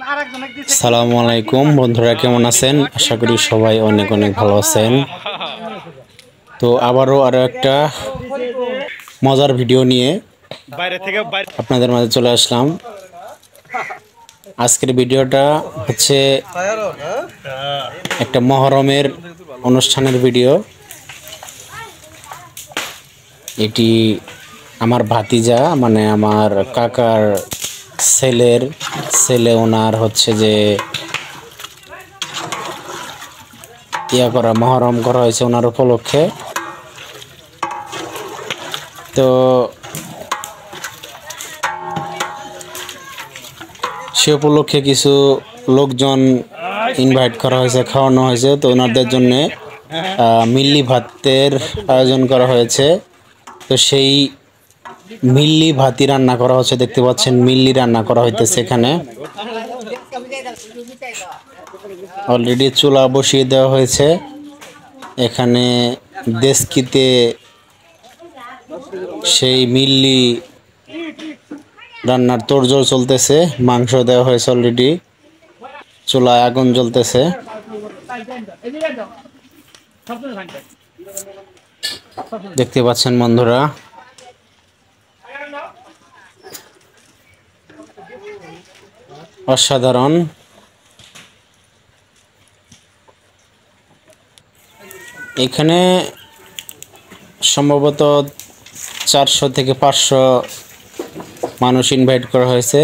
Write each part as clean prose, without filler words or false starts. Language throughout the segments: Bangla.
আসসালামু আলাইকুম বন্ধুরা, কেমন আছেন? আশা করি সবাই অনেক অনেক ভালো আছেন। তো আবারও আরো একটা মজার ভিডিও নিয়ে আপনাদের মাঝে চলে আসলাম। আজকের ভিডিওটা হচ্ছে একটা মহরমের অনুষ্ঠানের ভিডিও। এটি আমার ভাতিজা, মানে আমার কাকার ছেলে ওনার হচ্ছে যে মহরম করা হয়েছে ওনার উপলক্ষে। তো সে উপলক্ষে কিছু লোকজন ইনভাইট করা হয়েছে, খাওয়ানো হয়েছে। তো ওনাদের জন্য মিল্লি ভাতের আয়োজন করা হয়েছে। তো সেই মিল্লি ভাতি রান্না করা হচ্ছে, দেখতে পাচ্ছেন মিল্লি রান্না করা হইতেছে। এখানে অলরেডি চুলা বসিয়ে দেওয়া হয়েছে। এখানে দেশকিতে সেই মিল্লি রান্নার তোড়জোড় চলতেছে। মাংস দেওয়া হয়েছে অলরেডি, চুলায় আগুন জ্বলতেছে। দেখতে পাচ্ছেন বন্ধুরা, অসাধারণ। এখানে সম্ভবত 400 থেকে 500 মানুষ ইনভাইট করা হয়েছে।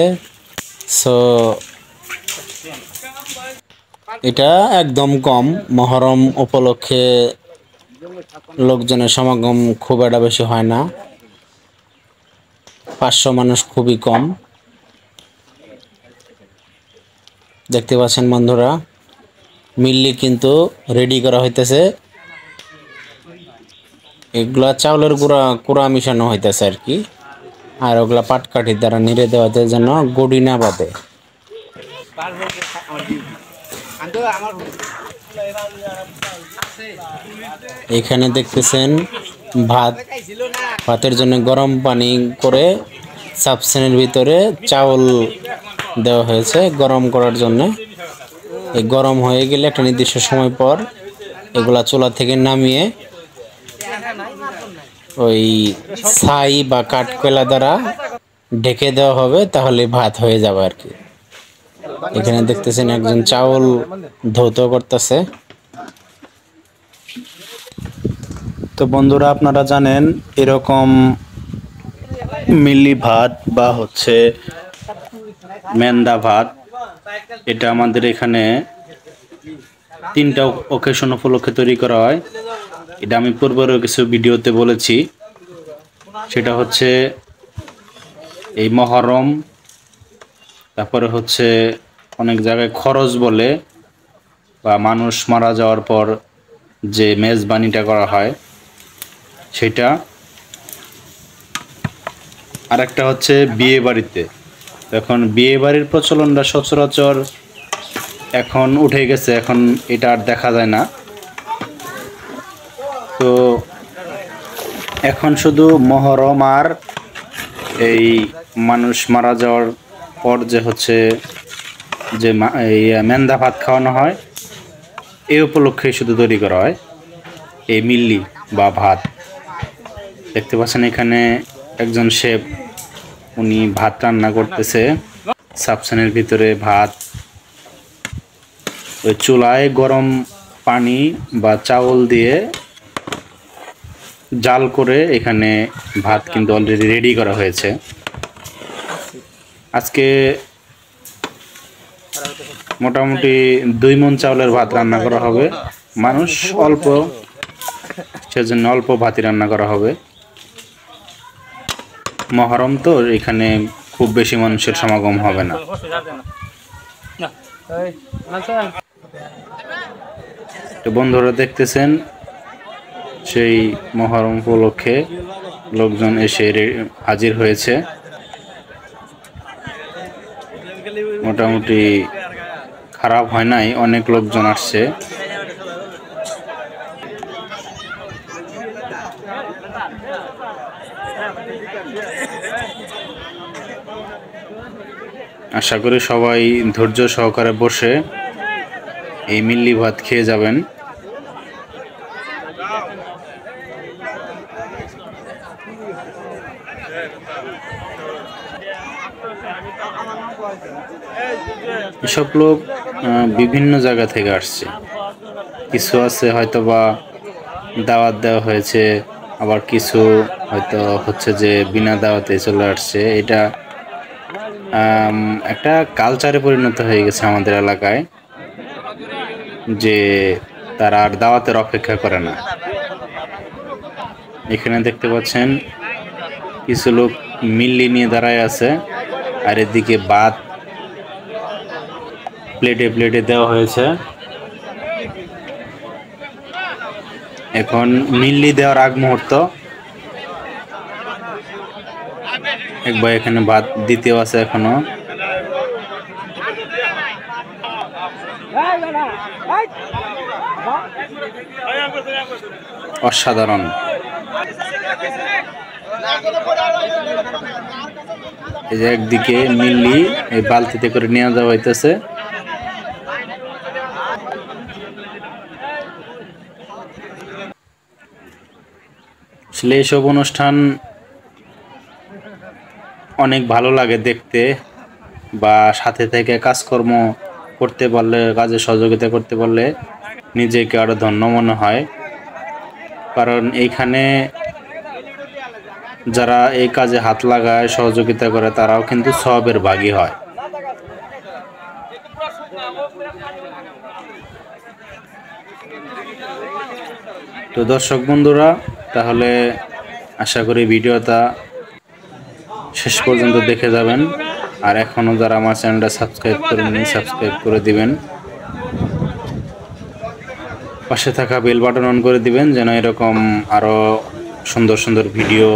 সো এটা একদম কম। মহরম উপলক্ষে লোকজনের সমাগম খুব একটা বেশি হয় না। 500 মানুষ খুবই কম। দেখতে পাচ্ছেন বন্ধুরা, মিল্লি কিন্তু রেডি করা হইতেছে। এগুলা চাউলের গুঁড়া মিশানো হইতেছে আর কি। আর ওগুলা পাটকাঠির দ্বারা নিড়ে দেওয়াতে যেন গড়ি না বাঁধে। এখানে দেখতেছেন ভাতের জন্য গরম পানি করে সাবসেনের ভিতরে চাউল দেওয়া হয়েছে গরম করার জন্য। এই গরম হয়ে গেলে একটা নির্দিষ্ট সময় পর এগুলা চুলা থেকে নামিয়ে ওই ছাই বা কাঠকয়লা দ্বারা ঢেকে দেওয়া হবে, তাহলে ভাত হয়ে যাবে আর কি। এখানে দেখতেছেন একজন চাউল ধৌত করতেছে। তো বন্ধুরা, আপনারা জানেন এরকম মিল্লি ভাত বা হচ্ছে মেন্দা ভাত, এটা আমাদের এখানে 3টা অকেশন উপলক্ষে তৈরি করা হয়। এটা আমি পূর্বেরও কিছু ভিডিওতে বলেছি। সেটা হচ্ছে এই মহরম, তারপরে হচ্ছে অনেক জায়গায় খরচ বলে, বা মানুষ মারা যাওয়ার পর যে মেজবানিটা করা হয় সেটা। আর একটা হচ্ছে বিয়ে বাড়িতে। এখন বিয়ে বাড়ির প্রচলনটা সচরাচর এখন উঠে গেছে, এখন এটা আর দেখা যায় না। তো এখন শুধু মহরম আর এই মানুষ মারা যাওয়ার পর যে হচ্ছে যে এই মেন্দা ভাত খাওয়ানো হয়, এই উপলক্ষে শুধু তৈরি করা হয় এই মিল্লি বা ভাত। দেখতে পাচ্ছেন এখানে একজন শেফ, উনি ভাত রান্না করতেছে। সাবসেনের ভিতরে ভাত ওই চুলায় গরম পানি বা চাউল দিয়ে জাল করে এখানে ভাত কিন্তু অলরেডি রেডি করা হয়েছে। আজকে মোটামুটি 2 মণ চাউলের ভাত রান্না করা হবে। মানুষ অল্প, সেজন্য অল্প ভাতই রান্না করা হবে। মহরম তো এখানে খুব বেশি মানুষের সমাগম হবে না। তো বন্ধুরা দেখতেছেন, সেই মহরম উপলক্ষে লোকজন এসে হাজির হয়েছে। মোটামুটি খারাপ হয় নাই, অনেক লোকজন আসছে। আশা করি সবাই ধৈর্য সহকারে বসে এই মিল্লি ভাত খেয়ে যাবেন। এসব লোক বিভিন্ন জায়গা থেকে আসছে, কিছু আছে হয়তোবা দাওয়াত দেওয়া হয়েছে, আবার কিছু হয়তো হচ্ছে যে বিনা দাওয়াতে চলে আসছে। এটা একটা কালচারে পরিণত হয়ে গেছে আমাদের এলাকায়, যে তারা আর দাওয়াতের অপেক্ষা করে না। এখানে দেখতে পাচ্ছেন কিছু লোক মিল্লি নিয়ে দাঁড়ায় আছে, আর এদিকে ভাত প্লেটে প্লেটে দেওয়া হয়েছে। এখন মিল্লি দেওয়ার আগ মুহূর্ত, একবার এখানে ভাত দিতেও আছে এখনো। অসাধারণ। এই যে একদিকে মিল্লি এই বালতিতে করে নিয়ে যাওয়া হইতেছে। আসলে এইসব অনুষ্ঠান অনেক ভালো লাগে দেখতে, বা সাথে থেকে কাজকর্ম করতে পারলে, কাজে সহযোগিতা করতে পারলে নিজেকে আরো ধন্য মনে হয়। কারণ এইখানে যারা এই কাজে হাত লাগায়, সহযোগিতা করে, তারাও কিন্তু সওয়াবের ভাগী হয়। তো দর্শক বন্ধুরা, তাহলে আশা করি ভিডিওটা শেষ পর্যন্ত দেখে যাবেন। আর এখনো যারা আমার চ্যানেলটা সাবস্ক্রাইব করেননি, সাবস্ক্রাইব করে দিবেন। পাশে থাকা বেল বাটন অন করে দিবেন, যেন এরকম আরো সুন্দর সুন্দর ভিডিও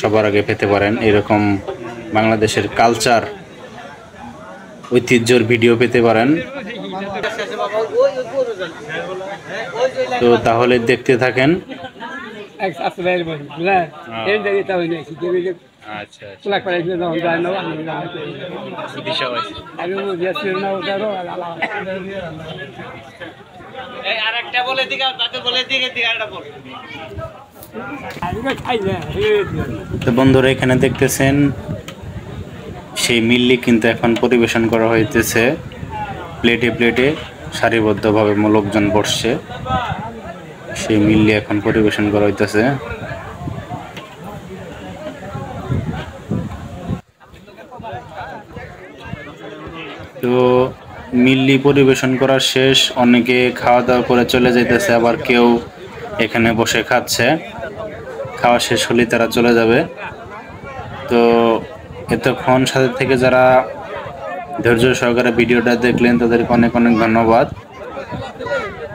সবার আগে পেতে পারেন। এরকম বাংলাদেশের কালচার, ঐতিহ্যের ভিডিও পেতে পারেন। তো তাহলে দেখতে থাকেন। তো বন্ধুরা, এখানে দেখতেছেন সেই মিল্লি কিন্তু এখন পরিবেশন করা হইতেছে। প্লেটে প্লেটে সারিবদ্ধভাবে লোকজন বসছে, সেই মিল্লি এখন পরিবেশন করা হইতেছে। তো মিল্লি পরিবেশন করা শেষ, অনেকে খাওয়া দাওয়া করে চলে যাইতেছে, আবার কেউ এখানে বসে খাচ্ছে। খাওয়া শেষ হলেই তারা চলে যাবে। তো এতক্ষণ সাথে থেকে যারা ধৈর্য সহকারে ভিডিওটা দেখলেন, তাদেরকে অনেক অনেক ধন্যবাদ।